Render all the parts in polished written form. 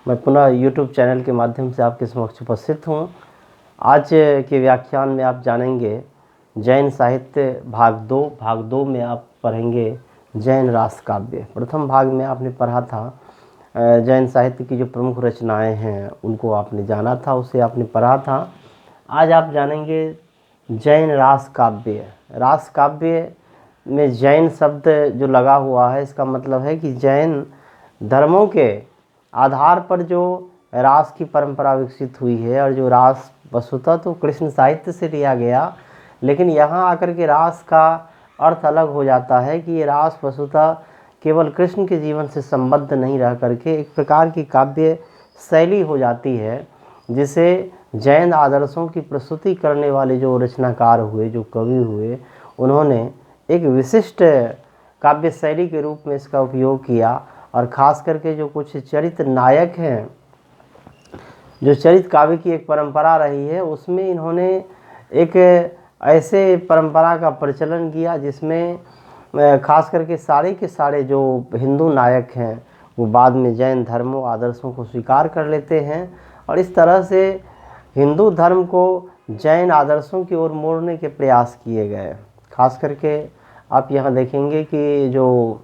मैं पुनः YouTube channel के माध्यम से आपके समक्ष उपस्थित हूँ। आज के व्याख्यान में आप जानेंगे जैन साहित्य भाग दो में आप पढ़ेंगे जैन रास काव्य। प्रथम भाग में आपने पढ़ा था जैन साहित्य की जो प्रमुख रचनाएं हैं उनको आपने जाना था, उसे आपने पढ़ा था। आज आप जानेंगे जैन रास काव्य। रास काव्य में जैन शब्द जो लगा हुआ है, इसका मतलब है कि जैन धर्मों के आधार पर जो रास की परंपरा विकसित हुई है, और जो रास वस्तुतः तो कृष्ण साहित्य से लिया गया, लेकिन यहाँ आकर के रास का अर्थ अलग हो जाता है कि ये रास वस्तुतः केवल कृष्ण के जीवन से संबद्ध नहीं रह करके एक प्रकार की काव्य शैली हो जाती है, जिसे जैन आदर्शों की प्रस्तुति करने वाले जो रचनाकार हुए, जो कवि हुए, उन्होंने एक विशिष्ट काव्य शैली के रूप में इसका उपयोग किया। और ख़ास करके जो कुछ चरित्र नायक हैं, जो चरित्र काव्य की एक परंपरा रही है, उसमें इन्होंने एक ऐसे परंपरा का प्रचलन किया जिसमें ख़ास करके सारे के सारे जो हिंदू नायक हैं वो बाद में जैन धर्मों आदर्शों को स्वीकार कर लेते हैं, और इस तरह से हिंदू धर्म को जैन आदर्शों की ओर मोड़ने के प्रयास किए गए। ख़ास करके आप यहाँ देखेंगे कि जो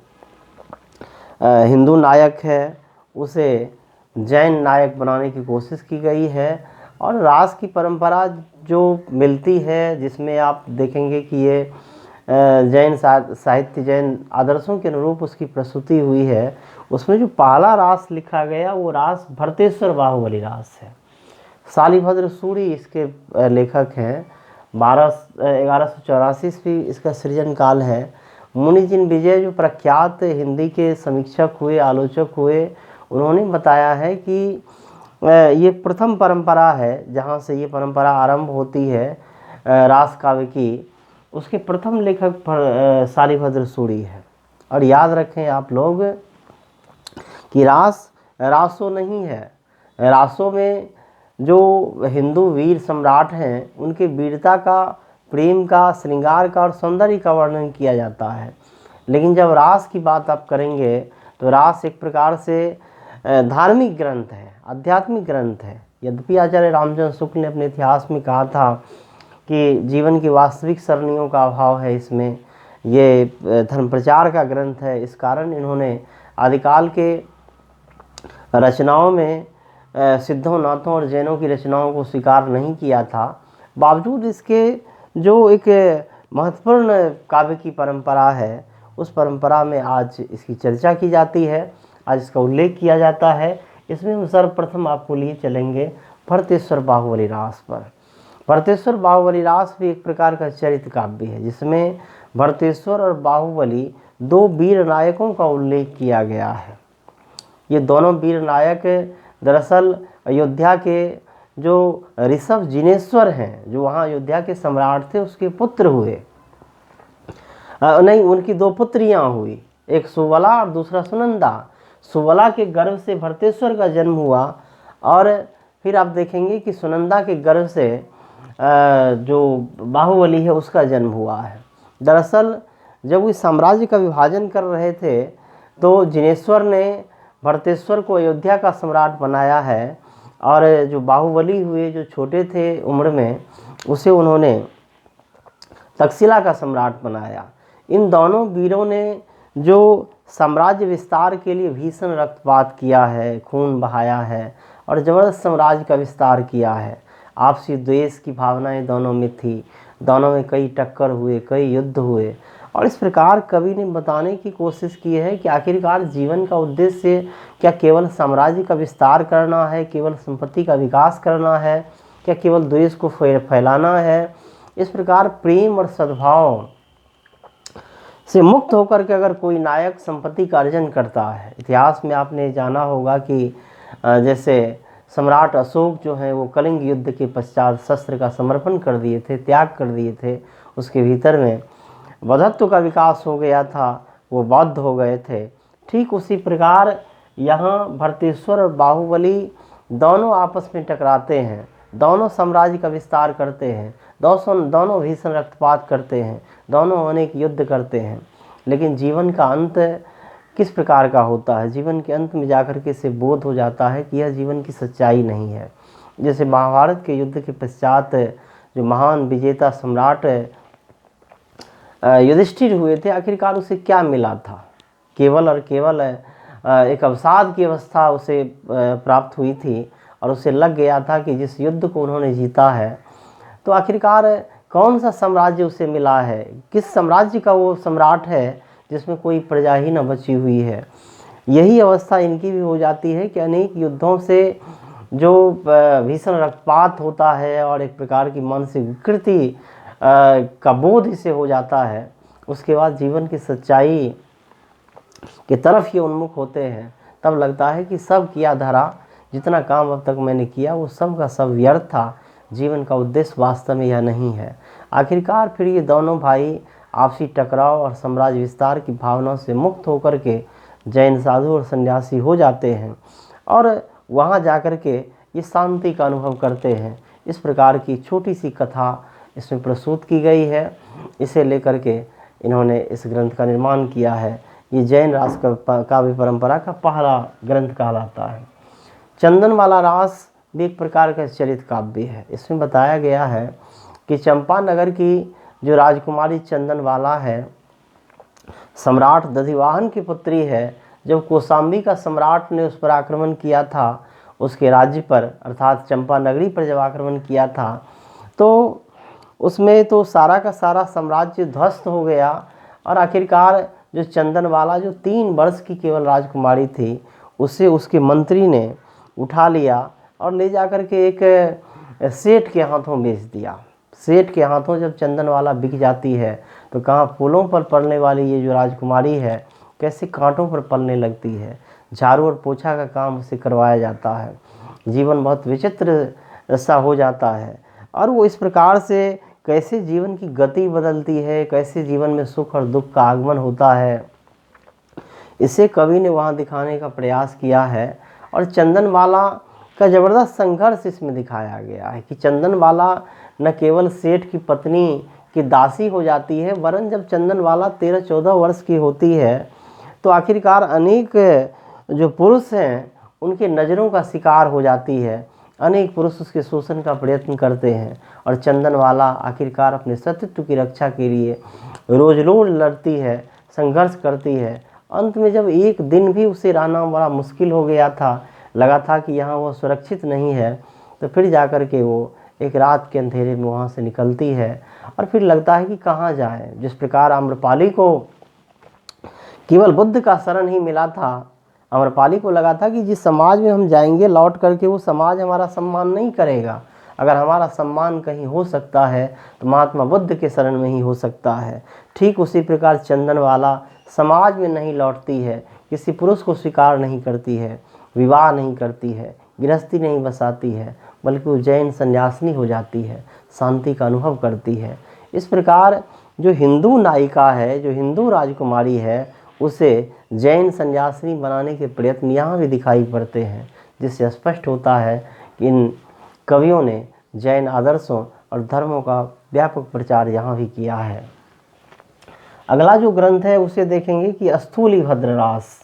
हिंदू नायक है उसे जैन नायक बनाने की कोशिश की गई है। और रास की परंपरा जो मिलती है, जिसमें आप देखेंगे कि ये जैन साहित्य जैन आदर्शों के अनुरूप उसकी प्रस्तुति हुई है, उसमें जो पहला रास लिखा गया वो रास भरतेश्वर बाहुबली रास है। शालिभद्र सूरी इसके लेखक हैं। 1184 ईस्वी इसका सृजन काल है। मुनिजिन विजय जो प्रख्यात हिंदी के समीक्षक हुए, आलोचक हुए, उन्होंने बताया है कि ये प्रथम परंपरा है जहाँ से ये परंपरा आरंभ होती है रास काव्य की। उसके प्रथम लेखक शालिभद्र सूरी है। और याद रखें आप लोग कि रासो नहीं है। रासों में जो हिंदू वीर सम्राट हैं उनके वीरता का, प्रेम का, श्रृंगार का और सौंदर्य का वर्णन किया जाता है। लेकिन जब रास की बात आप करेंगे तो रास एक प्रकार से धार्मिक ग्रंथ है, आध्यात्मिक ग्रंथ है। यद्यपि आचार्य रामचंद्र शुक्ल ने अपने इतिहास में कहा था कि जीवन की वास्तविक सरणियों का अभाव है इसमें, ये धर्म प्रचार का ग्रंथ है, इस कारण इन्होंने आदिकाल के रचनाओं में सिद्धों, नाथों और जैनों की रचनाओं को स्वीकार नहीं किया था। बावजूद इसके जो एक महत्वपूर्ण काव्य की परंपरा है, उस परंपरा में आज इसकी चर्चा की जाती है, आज इसका उल्लेख किया जाता है। इसमें हम सर्वप्रथम आपको लिए चलेंगे भरतेश्वर बाहुबली रास पर। भरतेश्वर बाहुबली रास भी एक प्रकार का चरित्र काव्य है, जिसमें भरतेश्वर और बाहुबली दो वीर नायकों का उल्लेख किया गया है। ये दोनों वीर नायक दरअसल अयोध्या के जो ऋषभ जिनेश्वर हैं, जो वहाँ अयोध्या के सम्राट थे, उसके पुत्र हुए। नहीं, उनकी दो पुत्रियाँ हुई, एक सुवला और दूसरा सुनंदा। सुवला के गर्भ से भरतेश्वर का जन्म हुआ, और फिर आप देखेंगे कि सुनंदा के गर्भ से जो बाहुबली है उसका जन्म हुआ है। दरअसल जब वो साम्राज्य का विभाजन कर रहे थे तो जिनेश्वर ने भरतेश्वर को अयोध्या का सम्राट बनाया है, और जो बाहुबली हुए, जो छोटे थे उम्र में, उसे उन्होंने तक्षशिला का सम्राट बनाया। इन दोनों वीरों ने जो साम्राज्य विस्तार के लिए भीषण रक्तपात किया है, खून बहाया है और ज़बरदस्त साम्राज्य का विस्तार किया है। आपसी द्वेष की भावनाएं दोनों में थी, दोनों में कई टक्कर हुए, कई युद्ध हुए। और इस प्रकार कवि ने बताने की कोशिश की है कि आखिरकार जीवन का उद्देश्य क्या केवल साम्राज्य का विस्तार करना है, केवल संपत्ति का विकास करना है, क्या केवल द्वेष को फैलाना है। इस प्रकार प्रेम और सद्भाव से मुक्त होकर के अगर कोई नायक संपत्ति का अर्जन करता है, इतिहास में आपने जाना होगा कि जैसे सम्राट अशोक जो हैं वो कलिंग युद्ध के पश्चात शस्त्र का समर्पण कर दिए थे, त्याग कर दिए थे। उसके भीतर में बौद्धत्व का विकास हो गया था, वो बौद्ध हो गए थे। ठीक उसी प्रकार यहाँ भरतेश्वर और बाहुबली दोनों आपस में टकराते हैं, दोनों साम्राज्य का विस्तार करते हैं, दोनों भीषण रक्तपात करते हैं, दोनों अनेक युद्ध करते हैं। लेकिन जीवन का अंत किस प्रकार का होता है। जीवन के अंत में जाकर के इसे बोध हो जाता है कि यह जीवन की सच्चाई नहीं है। जैसे महाभारत के युद्ध के पश्चात जो महान विजेता सम्राट युधिष्ठिर हुए थे, आखिरकार उसे क्या मिला था? केवल और केवल एक अवसाद की अवस्था उसे प्राप्त हुई थी और उसे लग गया था कि जिस युद्ध को उन्होंने जीता है, तो आखिरकार कौन सा साम्राज्य उसे मिला है, किस साम्राज्य का वो सम्राट है जिसमें कोई प्रजा ही न बची हुई है। यही अवस्था इनकी भी हो जाती है कि अनेक युद्धों से जो भीषण रक्तपात होता है और एक प्रकार की मानसिक विकृति का बोध इसे हो जाता है, उसके बाद जीवन की सच्चाई की तरफ ये उन्मुख होते हैं। तब लगता है कि सब किया धरा, जितना काम अब तक मैंने किया वो सब का सब व्यर्थ था, जीवन का उद्देश्य वास्तव में यह नहीं है। आखिरकार फिर ये दोनों भाई आपसी टकराव और साम्राज्य विस्तार की भावनाओं से मुक्त होकर के जैन साधु और सन्यासी हो जाते हैं और वहाँ जाकर के ये शांति का अनुभव करते हैं। इस प्रकार की छोटी सी कथा इसमें प्रस्तुत की गई है। इसे लेकर के इन्होंने इस ग्रंथ का निर्माण किया है। ये जैन रास काव्य परंपरा का पहला ग्रंथ कहलाता है। चंदनवाला रास भी एक प्रकार का चरित्र काव्य है। इसमें बताया गया है कि चंपानगर की जो राजकुमारी चंदनवाला है, सम्राट दधिवाहन की पुत्री है। जब कौशाम्बी का सम्राट ने उस पर आक्रमण किया था, उसके राज्य पर अर्थात चंपानगरी पर जब आक्रमण किया था, तो उसमें तो सारा का सारा साम्राज्य ध्वस्त हो गया और आखिरकार जो चंदनवाला जो 3 वर्ष की केवल राजकुमारी थी, उसे उसके मंत्री ने उठा लिया और ले जाकर के एक सेठ के हाथों बेच दिया। सेठ के हाथों जब चंदनवाला बिक जाती है तो कहाँ फूलों पर पलने वाली ये जो राजकुमारी है कैसे कांटों पर पलने लगती है। झाड़ू और पोछा का काम उसे करवाया जाता है। जीवन बहुत विचित्र सा हो जाता है और वो इस प्रकार से कैसे जीवन की गति बदलती है, कैसे जीवन में सुख और दुख का आगमन होता है, इसे कवि ने वहाँ दिखाने का प्रयास किया है। और चंदनवाला का ज़बरदस्त संघर्ष इसमें दिखाया गया है कि चंदनवाला न केवल सेठ की पत्नी की दासी हो जाती है, वरन जब चंदनवाला 13-14 वर्ष की होती है तो आखिरकार अनेक जो पुरुष हैं उनके नज़रों का शिकार हो जाती है। अनेक पुरुष उसके शोषण का प्रयत्न करते हैं और चंदनवाला आखिरकार अपने सतीत्व की रक्षा के लिए रोज रोज लड़ती है, संघर्ष करती है। अंत में जब एक दिन भी उसे रहना बड़ा मुश्किल हो गया था, लगा था कि यहाँ वो सुरक्षित नहीं है, तो फिर जाकर के वो एक रात के अंधेरे में वहाँ से निकलती है और फिर लगता है कि कहाँ जाए। जिस प्रकार आम्रपाली को केवल बुद्ध का शरण ही मिला था, आम्रपाली को लगा था कि जिस समाज में हम जाएंगे लौट करके वो समाज हमारा सम्मान नहीं करेगा। अगर हमारा सम्मान कहीं हो सकता है तो महात्मा बुद्ध के शरण में ही हो सकता है। ठीक उसी प्रकार चंदनवाला समाज में नहीं लौटती है, किसी पुरुष को स्वीकार नहीं करती है, विवाह नहीं करती है, गृहस्थी नहीं बसाती है, बल्कि वो जैन सन्यासिनी हो जाती है, शांति का अनुभव करती है। इस प्रकार जो हिंदू नायिका है, जो हिंदू राजकुमारी है, उसे जैन सन्यासिनी बनाने के प्रयत्न यहाँ भी दिखाई पड़ते हैं, जिससे स्पष्ट होता है कि इन कवियों ने जैन आदर्शों और धर्मों का व्यापक प्रचार यहाँ भी किया है। अगला जो ग्रंथ है उसे देखेंगे कि स्थूलिभद्र रास।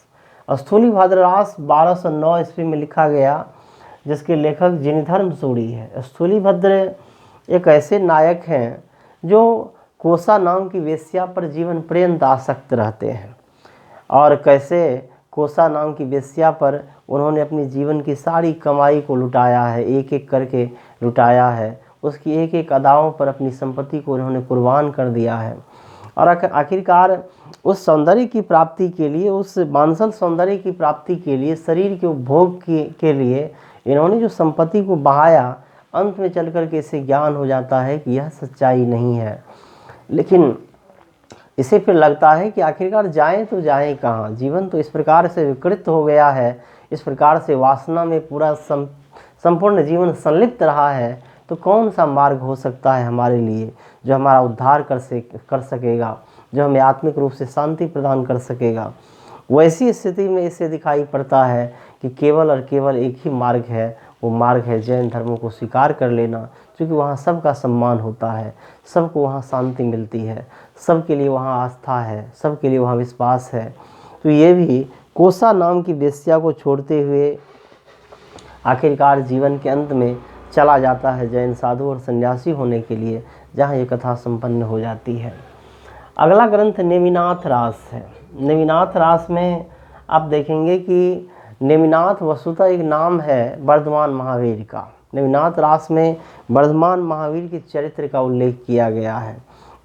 स्थूलिभद्र रास 1209 ईस्वी में लिखा गया, जिसके लेखक जिनधर्म सूरी है। स्थूलिभद्र एक ऐसे नायक हैं जो कोसा नाम की वेश्या पर जीवन पर्यंत आसक्त रहते हैं और कैसे कोसा नाम की वेश्या पर उन्होंने अपनी जीवन की सारी कमाई को लुटाया है, एक एक करके लुटाया है। उसकी एक एक अदाओं पर अपनी संपत्ति को उन्होंने कुर्बान कर दिया है और आखिरकार उस सौंदर्य की प्राप्ति के लिए, उस मानसल सौंदर्य की प्राप्ति के लिए, शरीर के उपभोग के लिए इन्होंने जो संपत्ति को बहाया, अंत में चल कर के इसे ज्ञान हो जाता है कि यह सच्चाई नहीं है। लेकिन इसे फिर लगता है कि आखिरकार जाएं तो जाएं कहाँ, जीवन तो इस प्रकार से विकृत हो गया है, इस प्रकार से वासना में पूरा संपूर्ण जीवन संलिप्त रहा है, तो कौन सा मार्ग हो सकता है हमारे लिए जो हमारा उद्धार कर सकेगा, जो हमें आत्मिक रूप से शांति प्रदान कर सकेगा। वैसी स्थिति में इससे दिखाई पड़ता है कि केवल और केवल एक ही मार्ग है, वो मार्ग है जैन धर्मों को स्वीकार कर लेना, क्योंकि वहाँ सबका सम्मान होता है, सबको वहाँ शांति मिलती है, सबके लिए वहाँ आस्था है, सबके लिए वहाँ विश्वास है। तो ये भी कोसा नाम की वेश्या को छोड़ते हुए आखिरकार जीवन के अंत में चला जाता है जैन साधु और सन्यासी होने के लिए, जहाँ ये कथा संपन्न हो जाती है। अगला ग्रंथ नेमिनाथ रास है। नेमिनाथ रास में आप देखेंगे कि नेमिनाथ वस्तुतः एक नाम है वर्धमान महावीर का। नेमिनाथ रास में वर्धमान महावीर के चरित्र का उल्लेख किया गया है,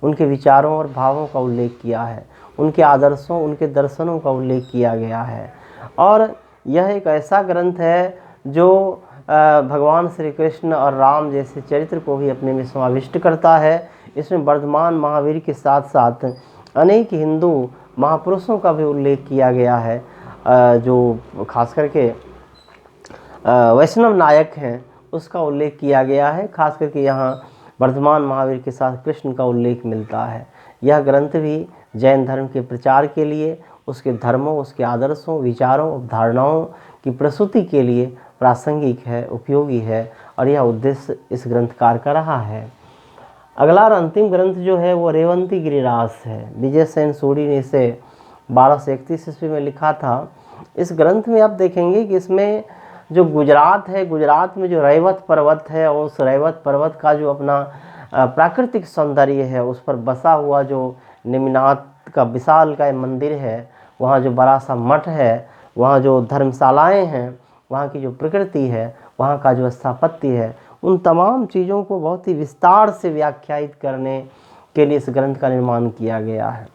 उनके विचारों और भावों का उल्लेख किया है, उनके आदर्शों, उनके दर्शनों का उल्लेख किया गया है। और यह एक ऐसा ग्रंथ है जो भगवान श्री कृष्ण और राम जैसे चरित्र को भी अपने में समाविष्ट करता है। इसमें वर्धमान महावीर के साथ साथ अनेक हिंदू महापुरुषों का भी उल्लेख किया गया है, जो खास करके वैष्णव नायक हैं उसका उल्लेख किया गया है। खास करके यहाँ वर्धमान महावीर के साथ कृष्ण का उल्लेख मिलता है। यह ग्रंथ भी जैन धर्म के प्रचार के लिए, उसके धर्मों, उसके आदर्शों, विचारों, अवधारणाओं की प्रस्तुति के लिए प्रासंगिक है, उपयोगी है, और यह उद्देश्य इस ग्रंथकार का रहा है। अगला और अंतिम ग्रंथ जो है वो रेवंती गिरिरास है। विजय सेन सूरी ने इसे 1231 ईस्वी में लिखा था। इस ग्रंथ में आप देखेंगे कि इसमें जो गुजरात है, गुजरात में जो रैवत पर्वत है और उस रैवत पर्वत का जो अपना प्राकृतिक सौंदर्य है, उस पर बसा हुआ जो नेमिनाथ का विशालकाय मंदिर है, वहाँ जो बड़ा सा मठ है, वहाँ जो धर्मशालाएँ हैं, वहाँ की जो प्रकृति है, वहाँ का जो स्थापत्य है, उन तमाम चीज़ों को बहुत ही विस्तार से व्याख्यायित करने के लिए इस ग्रंथ का निर्माण किया गया है।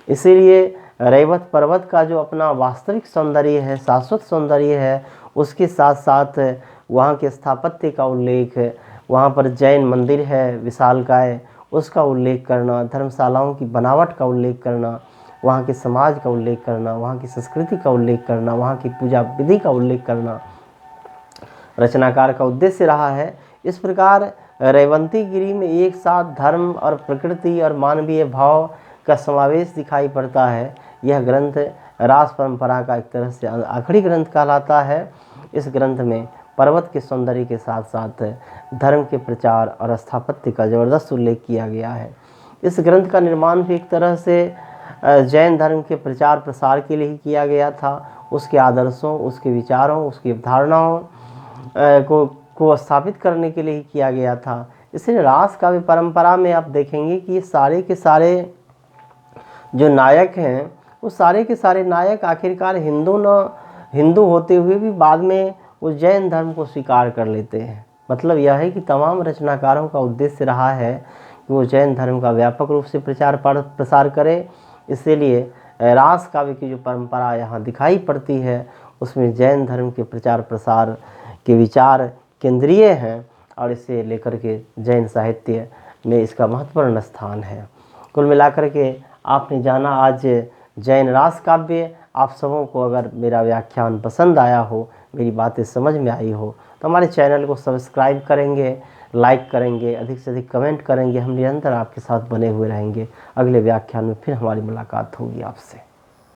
इसीलिए रैवत पर्वत का जो अपना वास्तविक सौंदर्य है, शाश्वत सौंदर्य है, उसके साथ साथ वहाँ के स्थापत्य का उल्लेख, वहाँ पर जैन मंदिर है विशालकाय, उसका उल्लेख करना, धर्मशालाओं की बनावट का उल्लेख करना, वहाँ के समाज का उल्लेख करना, वहाँ की संस्कृति का उल्लेख करना, वहाँ की पूजा विधि का उल्लेख करना रचनाकार का उद्देश्य रहा है। इस प्रकार रेवंती गिरी में एक साथ धर्म और प्रकृति और मानवीय भाव का समावेश दिखाई पड़ता है। यह ग्रंथ रास परंपरा का एक तरह से आखिरी ग्रंथ कहलाता है। इस ग्रंथ में पर्वत के सौंदर्य के साथ साथ धर्म के प्रचार और स्थापत्य का ज़बरदस्त उल्लेख किया गया है। इस ग्रंथ का निर्माण भी एक तरह से जैन धर्म के प्रचार प्रसार के लिए ही किया गया था। उसके आदर्शों, उसके विचारों, उसकी अवधारणाओं को स्थापित करने के लिए ही किया गया था। इसलिए रास काव्य परंपरा में आप देखेंगे कि ये सारे के सारे जो नायक हैं, वो सारे के सारे नायक आखिरकार हिंदू होते हुए भी बाद में वो जैन धर्म को स्वीकार कर लेते हैं। मतलब यह है कि तमाम रचनाकारों का उद्देश्य रहा है कि वो जैन धर्म का व्यापक रूप से प्रचार प्रसार करे। इसीलिए रास काव्य की जो परंपरा यहाँ दिखाई पड़ती है, उसमें जैन धर्म के प्रचार प्रसार के विचार केंद्रीय हैं, और इसे लेकर के जैन साहित्य में इसका महत्वपूर्ण स्थान है। कुल मिलाकर के आपने जाना आज जैन रास काव्य। आप सबों को अगर मेरा व्याख्यान पसंद आया हो, मेरी बातें समझ में आई हो, तो हमारे चैनल को सब्सक्राइब करेंगे, लाइक करेंगे, अधिक से अधिक कमेंट करेंगे। हम निरंतर आपके साथ बने हुए रहेंगे। अगले व्याख्यान में फिर हमारी मुलाकात होगी आपसे।